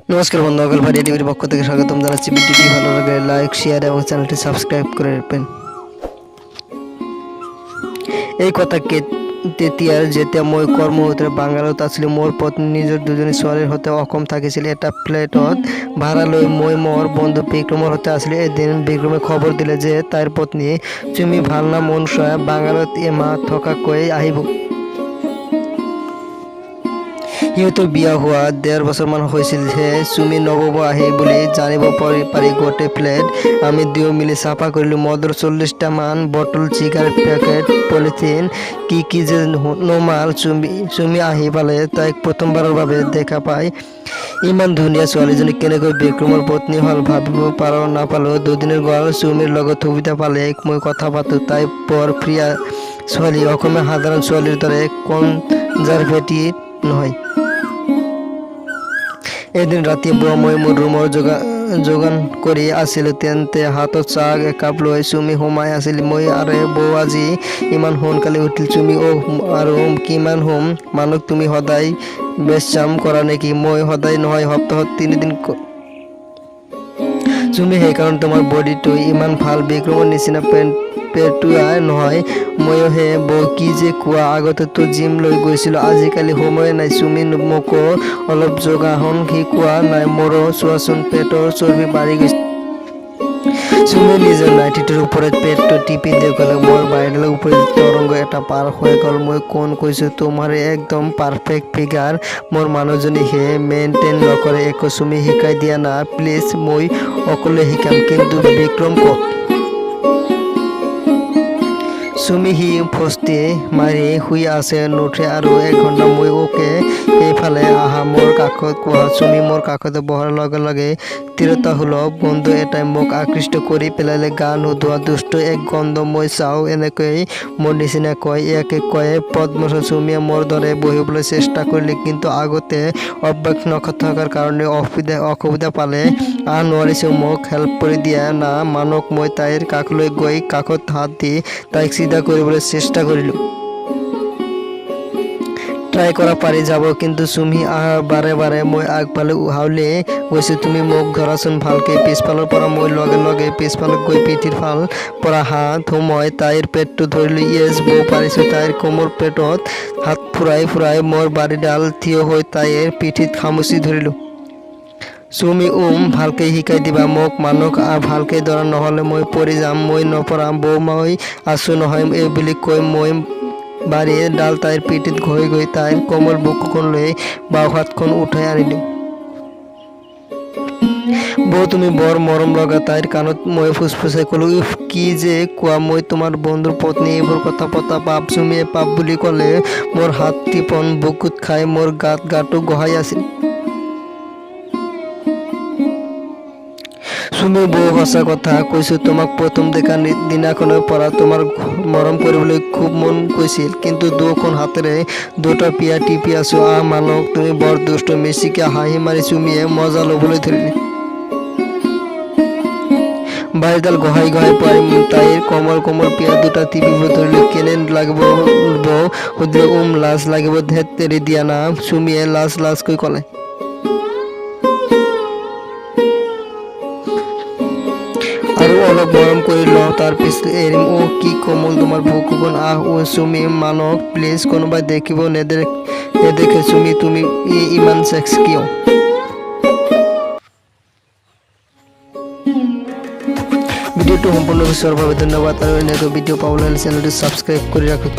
নমস্কার বন্ধু, অগলবাড়িয়া টিভির পক্ষ থেকে স্বাগতম জানাচ্ছি। ভিডিওটি ভালো লাগলে লাইক, শেয়ার এবং চ্যানেলটি সাবস্ক্রাইব করে রাখবেন। এই কথা তেতিয়ার যেতিয়া মই কর্মসূত্রে বাংগালোৰত আছিলোঁ, মোৰ পত্নী নিজৰ দুজনী ছোৱালীৰ সৈতে অসম থাকিছিল। এটা ফ্লেটত ভাড়া লৈ মই মোৰ বন্ধু বিক্ৰমৰ সৈতে আছিলোঁ। এদিন বিক্ৰমে খবৰ দিলে যে তাইৰ পত্নী চুমি ভালনা মনসাই বাংগালোৰত এমাহ থকাকৈ আহিব। সিহঁতৰ বিয়া হোৱা 1.5 বছৰমান হৈছিলহে। চুমি নবব আহি বুলি জানিব পাৰি গোটেই ফ্লেট আমি দুয়ো মিলি চাফা কৰিলোঁ। মদৰ 40টা মান বটল, চিগাৰেট পেকেট, পলিথিন, কি যে নমাল। চুমি আহি পালে তাইক প্ৰথমবাৰৰ বাবে দেখা পাই ইমান ধুনীয়া ছোৱালীজনী কেনেকৈ বিক্ৰমৰ পত্নী হ'ল ভাবিব নাপালোঁ। দুদিনৰ গ'ল। চুমিৰ লগত সুবিধা পালে মই কথা পাতোঁ। তাই বৰ প্ৰিয়া ছোৱালী, অসমীয়া সাধাৰণ ছোৱালীৰ দৰে কনজাৰভেটিভ নহয়। এদিন ৰাতি মই মোৰ ৰুমৰ যোগান কৰি আছিলোঁ, তেন্তে হাতত চাহ একাপ লৈ চুমি সোমাই আছিল। মই আৰে বৌ, আজি ইমান সোনকালে উঠিল চুমি। আৰু কিমান হোম মানুহ, তুমি সদায় বেচাম কৰা নেকি? মই সদায় নহয়, সপ্তাহত 3 দিন। চুমি সেইকাৰণে তোমাৰ বডিটো ইমান ভাল, বিক্ৰমৰ নিচিনা পেটুৱা নহয়। ময়ো হে বৌ, কি যে কোৱা, আগতেতো জিম লৈ গৈছিলোঁ, আজিকালি সময়ে নাই। চুমি মোকো অলপ যোগাসন শিকোৱা নাই। মোৰো চোৱাচোন পেটৰ চৰ্বি বাঢ়ি গৈছে। চুমি নিজৰ নাইটিটোৰ ওপৰত পেটটো টিপি দেখুৱালে। মোৰ বাইডালৰ ওপৰত তৰংগ এটা পাৰ হৈ গ'ল। মই কোন কৈছোঁ, তোমাৰ একদম পাৰফেক্ট ফিগাৰ। মোৰ মানুহজনী হে মেইনটেইন নকৰে একো। চুমি শিকাই দিয়া না প্লিজ, মই অকলে শিকাম। কিন্তু বিক্ৰম ক'ত? চুমি সি ফস্তি মাৰি শুই আছে, নুঠে আৰু 1 ঘণ্টা। মই ওকে এইফালে আহা, মোৰ কাষত বহা। চুমি মোৰ কাষতে বহাৰ লগে লগে তিৰোতাসুলভ গন্ধ এটাই মোক আকৃষ্ট কৰি পেলালে। গা নোধোৱা দুষ্ট এক গন্ধ। মই চাওঁ এনেকৈ মোৰ নিচিনা কয়, ইয়াকে কয় পদ্মশ্ৰী। চুমিয়ে মোৰ দৰে বহিবলৈ চেষ্টা কৰিলে, কিন্তু আগতে অভ্যাস নথকাৰ কাৰণে অসুবিধা পালে। নোৱাৰিছোঁ মোক হেল্প কৰি দিয়া না মানুহক। মই তাইৰ কাষলৈ গৈ কাষত হাত দি তাইক চিধা কৰিবলৈ চেষ্টা কৰিলোঁ। ট্ৰাই কৰা পাৰি যাব, কিন্তু চুমি বাৰে বাৰে মই আগফালে হাউলি গৈছোঁ। তুমি মোক ধৰাচোন ভালকে পিছফালৰ পৰা। মই লগে লগে পিছফালে গৈ পিঠিৰ ফাল পৰা হাত সোমোৱাই তাইৰ পেটটো ধৰিলোঁ। য়েছ বৌ, পাৰিছোঁ। তাইৰ কোমল পেটত হাত ফুৰাই মোৰ বাৰীডাল থিয় হৈ তাইৰ পিঠিত খামুচি ধৰিলোঁ। চুমি ভালকে শিকাই দিবা মোক মানুহক, ভালকে ধৰা, নহ'লে মই পৰি যাম। মই নপৰাম বৌ, মই আছোঁ নহয়, এই বুলি কৈ মই বাৰীৰ ডাল তাইৰ পিঠিত গৈ তাইৰ কোমল বুকুখন লৈ বাওঁ হাতখন উঠাই আনিলোঁ। বৌ, তুমি বৰ মৰম লগা। তাইৰ কাণত মই ফুচফুচাই ক'লোঁ, ইফ কি যে কোৱা, মই তোমাৰ বন্ধুৰ পত্নী, এইবোৰ কথা পতা পাপ। চুমিয়ে পাপ বুলি ক'লে মোৰ হাত টিপন বুকুত খাই মোৰ গাটো গহাই আছিল। চুমি বৌ, সঁচা কথা কৈছোঁ, তোমাক প্ৰথম দেখা দিনাখনৰ পৰা তোমাৰ মৰম কৰিবলৈ খুব মন গৈছিল, কিন্তু 2খন হাতেৰে 2টা পিয়া টিপি আছোঁ। মানুহক তুমি বৰ দুষ্ট। মিচিকে হাঁহি মাৰি চুমিয়ে মজা ল'বলৈ ধৰিলে। বাৰীডাল গহাই পাৰি তাইৰ কোমল পিয়া 2টা টিপিব ধৰিলোঁ। কেনে লাগিব বৌ সুধিলে। লাজ লাগিব। ধেত তেৰি দিয়া না, চুমিয়ে লাজকৈ ক'লে। আৰু অলপ মৰম কৰি লওঁ, তাৰ পিছত এৰিম। কি কোমল তোমাৰ বুকুখন। চুমি মানুহক প্লিজ, কোনোবাই দেখিব নেদেখে। চুমি তুমি ইমান চেক্সি কিয়? ভিডিঅ'টো সম্পূৰ্ণ চোৱাৰ বাবে ধন্যবাদ। আৰু এনেকৈ ভিডিঅ' পাবলৈ হ'লে চেনেলটো ছাবস্ক্ৰাইব কৰি ৰাখক।